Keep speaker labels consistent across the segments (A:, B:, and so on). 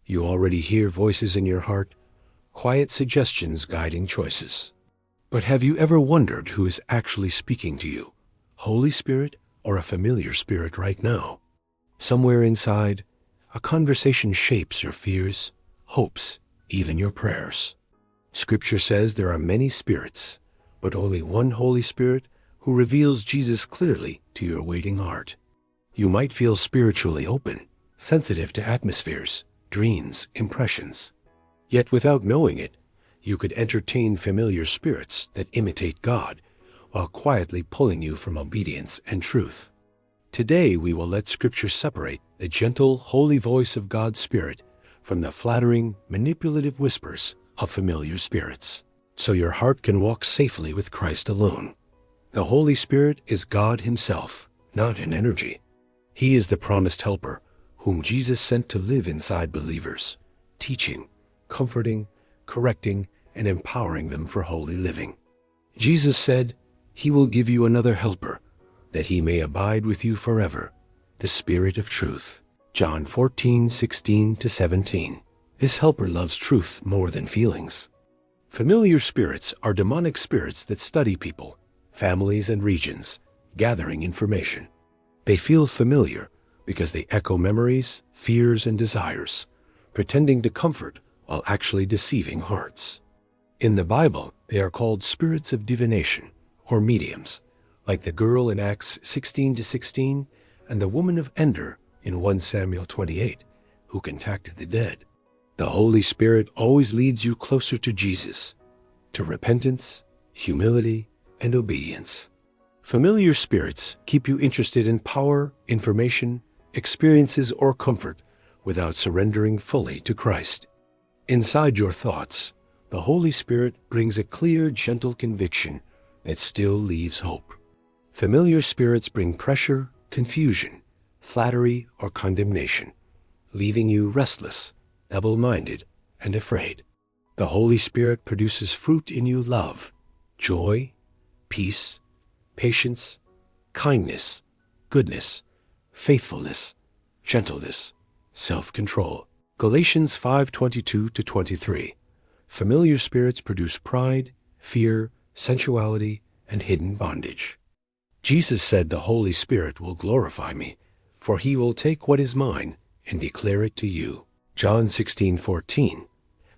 A: You already hear voices in your heart, quiet suggestions guiding choices. But have you ever wondered who is actually speaking to you? Holy Spirit or a familiar spirit right now? Somewhere inside, a conversation shapes your fears, hopes, even your prayers. Scripture says there are many spirits, but only one Holy Spirit who reveals Jesus clearly to your waiting heart. You might feel spiritually open, sensitive to atmospheres, dreams, impressions. Yet without knowing it, you could entertain familiar spirits that imitate God while quietly pulling you from obedience and truth. Today we will let Scripture separate the gentle, holy voice of God's Spirit from the flattering, manipulative whispers of familiar spirits, so your heart can walk safely with Christ alone. The Holy Spirit is God Himself, not an energy. He is the promised helper whom Jesus sent to live inside believers, teaching, comforting, correcting, and empowering them for holy living. Jesus said, "He will give you another helper, that He may abide with you forever, the Spirit of truth." John 14:16-17. This helper loves truth more than feelings. Familiar spirits are demonic spirits that study people, families, and regions, gathering information. They feel familiar because they echo memories, fears, and desires, pretending to comfort while actually deceiving hearts. In the Bible, they are called spirits of divination, or mediums, like the girl in Acts 16-16 and the woman of Endor in 1 Samuel 28, who contacted the dead. The Holy Spirit always leads you closer to Jesus, to repentance, humility, and obedience. Familiar spirits keep you interested in power, information, experiences, or comfort without surrendering fully to Christ. Inside your thoughts, the Holy Spirit brings a clear, gentle conviction that still leaves hope. Familiar spirits bring pressure, confusion, flattery, or condemnation, leaving you restless, double-minded, and afraid. The Holy Spirit produces fruit in you: love, joy, peace, patience, kindness, goodness, faithfulness, gentleness, self-control. Galatians 5:22-23. Familiar spirits produce pride, fear, sensuality, and hidden bondage. Jesus said the Holy Spirit will glorify me, for He will take what is mine and declare it to you. John 16:14.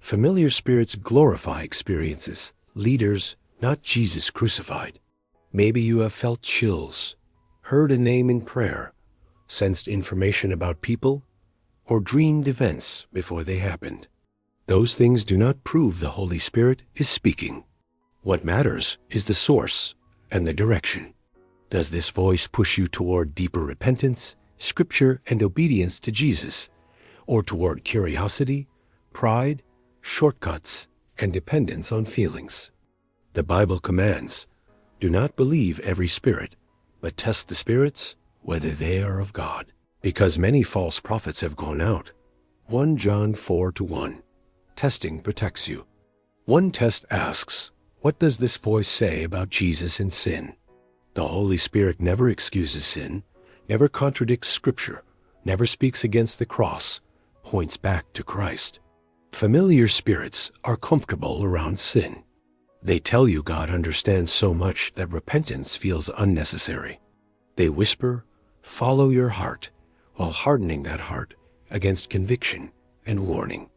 A: Familiar spirits glorify experiences, leaders, not Jesus crucified. Maybe you have felt chills, heard a name in prayer, sensed information about people, or dreamed events before they happened. Those things do not prove the Holy Spirit is speaking. What matters is the source and the direction. Does this voice push you toward deeper repentance, Scripture, and obedience to Jesus, or toward curiosity, pride, shortcuts, and dependence on feelings? The Bible commands, "Do not believe every spirit, but test the spirits, whether they are of God, because many false prophets have gone out." 1 John 4:1. Testing protects you. One test asks, what does this voice say about Jesus and sin? The Holy Spirit never excuses sin, never contradicts Scripture, never speaks against the cross, points back to Christ. Familiar spirits are comfortable around sin. They tell you God understands so much that repentance feels unnecessary. They whisper, "Follow your heart," while hardening that heart against conviction and warning.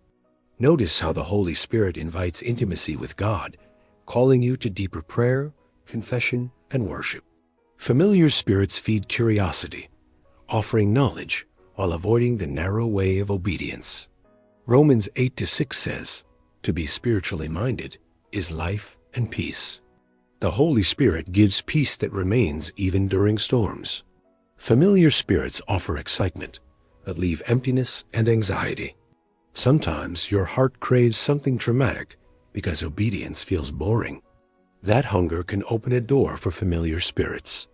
A: Notice how the Holy Spirit invites intimacy with God, calling you to deeper prayer, confession, and worship. Familiar spirits feed curiosity, offering knowledge while avoiding the narrow way of obedience. Romans 8:6 says, "To be spiritually minded is life and peace." The Holy Spirit gives peace that remains even during storms. Familiar spirits offer excitement, but leave emptiness and anxiety. Sometimes your heart craves something dramatic because obedience feels boring. That hunger can open a door for familiar spirits,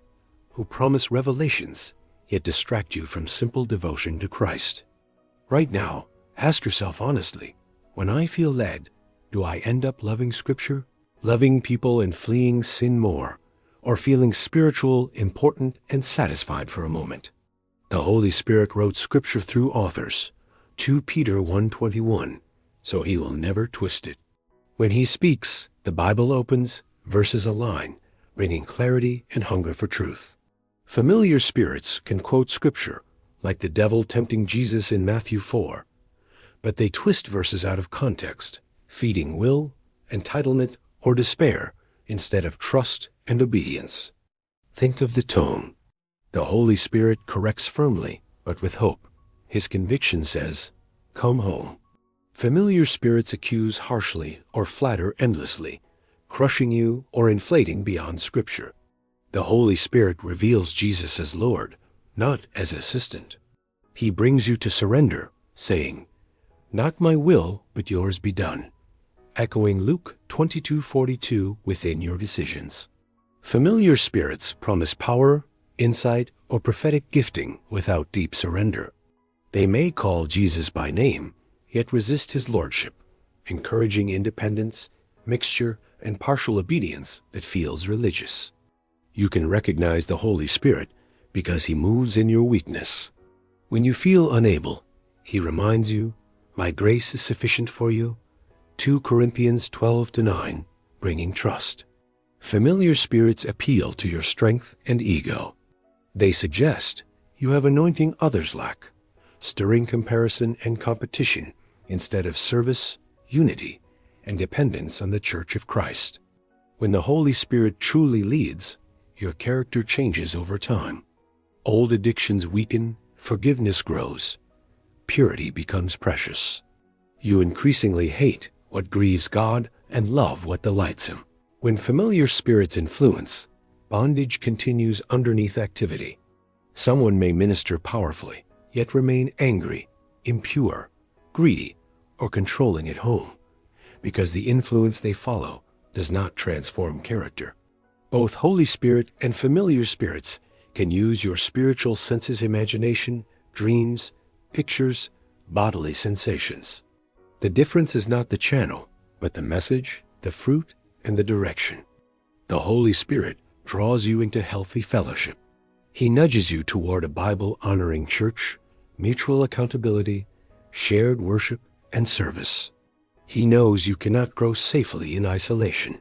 A: who promise revelations, yet distract you from simple devotion to Christ. Right now, ask yourself honestly, when I feel led, do I end up loving Scripture, loving people, and fleeing sin more, or feeling spiritual, important, and satisfied for a moment? The Holy Spirit wrote Scripture through authors, 2 Peter 1:21, so he will never twist it. When he speaks, the Bible opens, verses align, bringing clarity and hunger for truth. Familiar spirits can quote scripture, like the devil tempting Jesus in Matthew 4, but they twist verses out of context, feeding will, entitlement, or despair instead of trust and obedience. Think of the tone. The Holy Spirit corrects firmly, but with hope. His conviction says, "Come home." Familiar spirits accuse harshly or flatter endlessly, crushing you or inflating beyond Scripture. The Holy Spirit reveals Jesus as Lord, not as assistant. He brings you to surrender, saying, "Not my will, but yours be done," echoing Luke 22:42 within your decisions. Familiar spirits promise power, insight, or prophetic gifting without deep surrender. They may call Jesus by name, yet resist his lordship, encouraging independence, mixture, and partial obedience that feels religious. You can recognize the Holy Spirit because he moves in your weakness. When you feel unable, he reminds you, "My grace is sufficient for you." 2 Corinthians 12:9, bringing trust. Familiar spirits appeal to your strength and ego. They suggest you have anointing others lack, stirring comparison and competition instead of service, unity, and dependence on the Church of Christ. When the Holy Spirit truly leads, your character changes over time. Old addictions weaken, forgiveness grows, purity becomes precious. You increasingly hate what grieves God and love what delights him. When familiar spirits influence, bondage continues underneath activity. Someone may minister powerfully, yet remain angry, impure, greedy, or controlling at home, because the influence they follow does not transform character. Both Holy Spirit and familiar spirits can use your spiritual senses, imagination, dreams, pictures, bodily sensations. The difference is not the channel, but the message, the fruit, and the direction. The Holy Spirit draws you into healthy fellowship. He nudges you toward a Bible-honoring church, mutual accountability, shared worship, and service. He knows you cannot grow safely in isolation.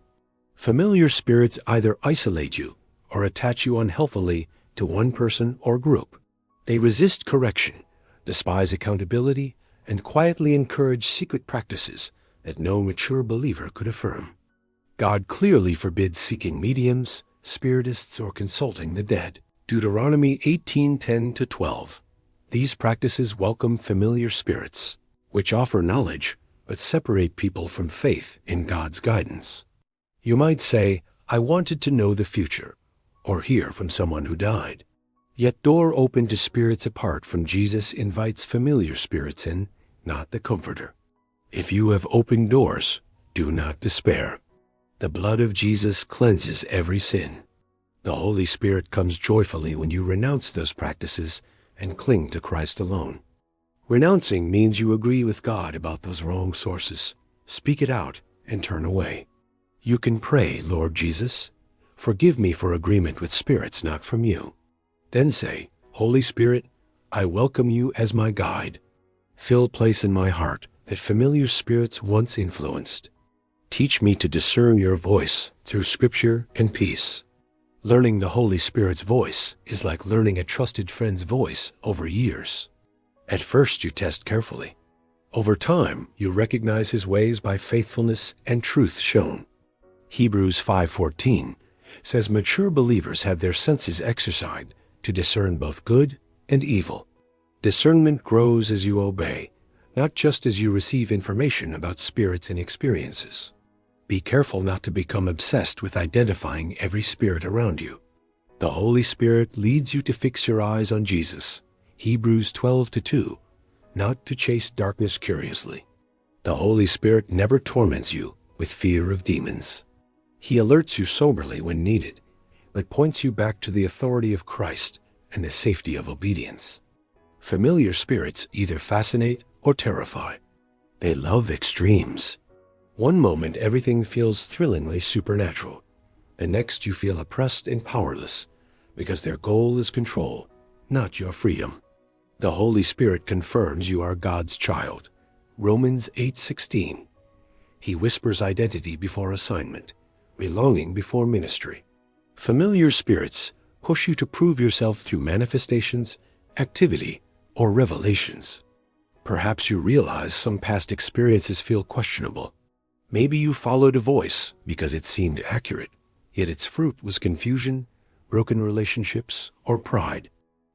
A: Familiar spirits either isolate you or attach you unhealthily to one person or group. They resist correction, despise accountability, and quietly encourage secret practices that no mature believer could affirm. God clearly forbids seeking mediums, spiritists, or consulting the dead. Deuteronomy 18:10-12. These practices welcome familiar spirits, which offer knowledge but separate people from faith in God's guidance. You might say, "I wanted to know the future," or hear from someone who died. Yet door open to spirits apart from Jesus invites familiar spirits in, not the Comforter. If you have opened doors, do not despair. The blood of Jesus cleanses every sin. The Holy Spirit comes joyfully when you renounce those practices and cling to Christ alone. Renouncing means you agree with God about those wrong sources, speak it out, and turn away. You can pray, "Lord Jesus, forgive me for agreement with spirits not from you." Then say, "Holy Spirit, I welcome you as my guide. Fill place in my heart that familiar spirits once influenced. Teach me to discern your voice through Scripture and peace." Learning the Holy Spirit's voice is like learning a trusted friend's voice over years. At first you test carefully. Over time, you recognize his ways by faithfulness and truth shown. Hebrews 5:14 says mature believers have their senses exercised to discern both good and evil. Discernment grows as you obey, not just as you receive information about spirits and experiences. Be careful not to become obsessed with identifying every spirit around you. The Holy Spirit leads you to fix your eyes on Jesus, Hebrews 12:2, not to chase darkness curiously. The Holy Spirit never torments you with fear of demons. He alerts you soberly when needed, but points you back to the authority of Christ and the safety of obedience. Familiar spirits either fascinate or terrify. They love extremes. One moment everything feels thrillingly supernatural. The next you feel oppressed and powerless because their goal is control, not your freedom. The Holy Spirit confirms you are God's child. Romans 8:16. He whispers identity before assignment, belonging before ministry. Familiar spirits push you to prove yourself through manifestations, activity, or revelations. Perhaps you realize some past experiences feel questionable. Maybe you followed a voice because it seemed accurate, yet its fruit was confusion, broken relationships, or pride.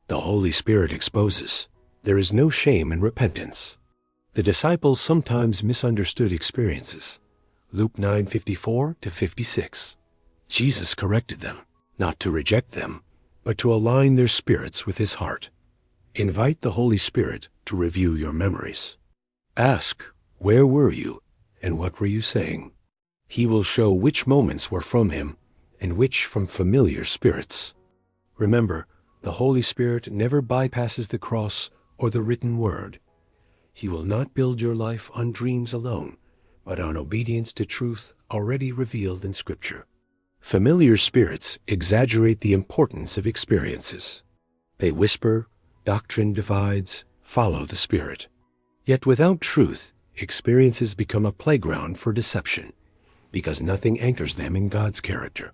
A: The Holy Spirit exposes. There is no shame in repentance. The disciples sometimes misunderstood experiences. Luke 9:54-56. Jesus corrected them, not to reject them, but to align their spirits with his heart. Invite the Holy Spirit to review your memories. Ask, where were you, and what were you saying? He will show which moments were from him and which from familiar spirits. Remember, the Holy Spirit never bypasses the cross or the written word. He will not build your life on dreams alone, but on obedience to truth already revealed in Scripture. Familiar spirits exaggerate the importance of experiences. They whisper, doctrine divides, follow the Spirit. Yet without truth, experiences become a playground for deception, because nothing anchors them in God's character.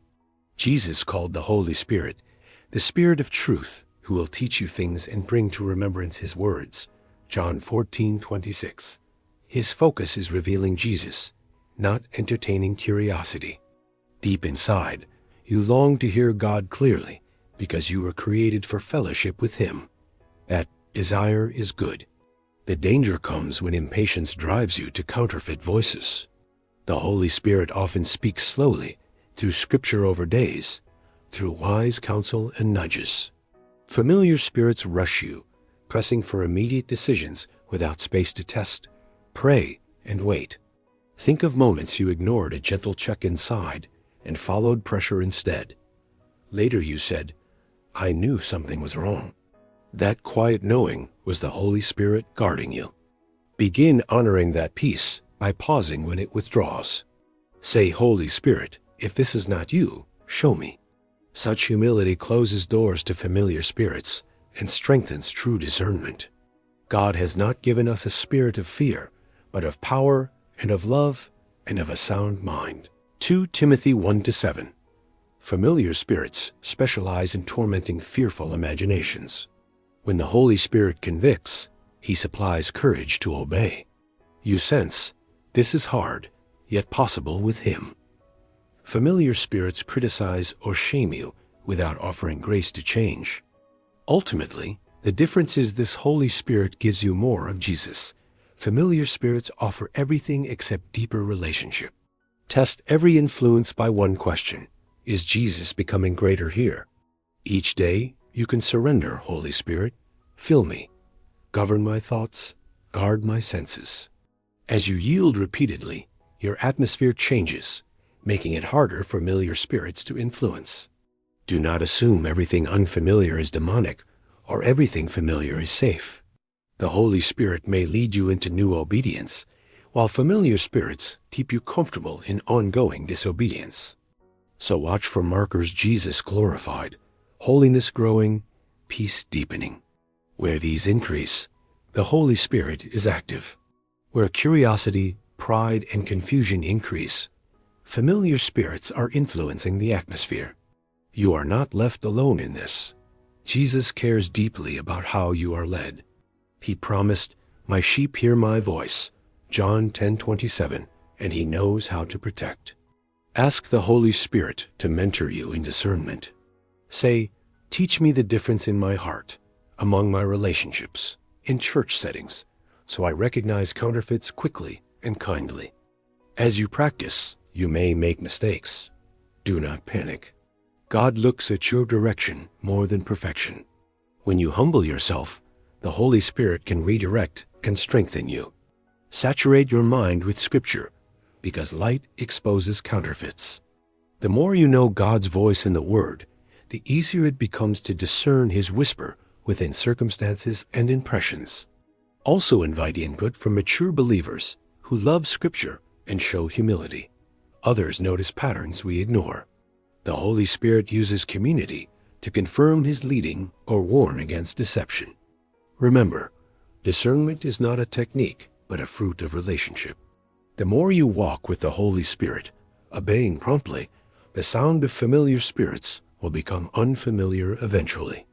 A: Jesus called the Holy Spirit the Spirit of truth, who will teach you things and bring to remembrance his words. John 14:26. His focus is revealing Jesus, not entertaining curiosity. Deep inside, you long to hear God clearly because you were created for fellowship with him. That desire is good. The danger comes when impatience drives you to counterfeit voices. The Holy Spirit often speaks slowly, through Scripture over days, through wise counsel and nudges. Familiar spirits rush you, pressing for immediate decisions without space to test, pray, and wait. Think of moments you ignored a gentle check inside and followed pressure instead. Later you said, I knew something was wrong. That quiet knowing was the Holy Spirit guarding you. Begin honoring that peace by pausing when it withdraws. Say, Holy Spirit, if this is not you, show me. Such humility closes doors to familiar spirits and strengthens true discernment. God has not given us a spirit of fear, but of power and of love and of a sound mind. 2 Timothy 1-7. Familiar spirits specialize in tormenting fearful imaginations. When the Holy Spirit convicts, he supplies courage to obey. You sense, this is hard, yet possible with him. Familiar spirits criticize or shame you without offering grace to change. Ultimately, the difference is this Holy Spirit gives you more of Jesus. Familiar spirits offer everything except deeper relationship. Test every influence by one question. Is Jesus becoming greater here? Each day, you can surrender, Holy Spirit. Fill me. Govern my thoughts. Guard my senses. As you yield repeatedly, your atmosphere changes, making it harder for familiar spirits to influence. Do not assume everything unfamiliar is demonic or everything familiar is safe. The Holy Spirit may lead you into new obedience, while familiar spirits keep you comfortable in ongoing disobedience. So watch for markers Jesus glorified, holiness growing, peace deepening. Where these increase, the Holy Spirit is active. Where curiosity, pride, and confusion increase, familiar spirits are influencing the atmosphere. You are not left alone in this. Jesus cares deeply about how you are led. He promised, "My sheep hear my voice," John 10:27, and he knows how to protect. Ask the Holy Spirit to mentor you in discernment. Say, teach me the difference in my heart, among my relationships, in church settings, so I recognize counterfeits quickly and kindly. As you practice, you may make mistakes. Do not panic. God looks at your direction more than perfection. When you humble yourself, the Holy Spirit can redirect, can strengthen you. Saturate your mind with Scripture, because light exposes counterfeits. The more you know God's voice in the Word, the easier it becomes to discern His whisper within circumstances and impressions. Also invite input from mature believers who love Scripture and show humility. Others notice patterns we ignore. The Holy Spirit uses community to confirm His leading or warn against deception. Remember, discernment is not a technique, but a fruit of relationship. The more you walk with the Holy Spirit, obeying promptly, the sound of familiar spirits will become unfamiliar eventually.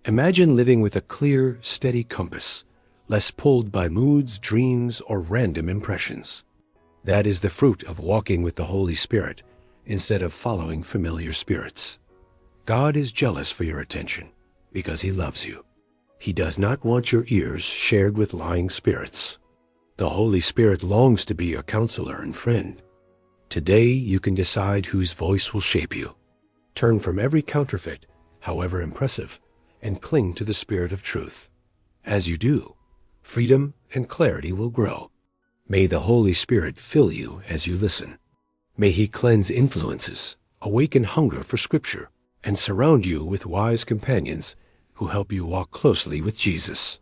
A: Imagine living with a clear, steady compass, less pulled by moods, dreams, or random impressions. That is the fruit of walking with the Holy Spirit instead of following familiar spirits. God is jealous for your attention because He loves you. He does not want your ears shared with lying spirits. The Holy Spirit longs to be your counselor and friend. Today you can decide whose voice will shape you. Turn from every counterfeit, however impressive, and cling to the Spirit of truth. As you do, freedom and clarity will grow. May the Holy Spirit fill you as you listen. May He cleanse influences, awaken hunger for Scripture, and surround you with wise companions who help you walk closely with Jesus.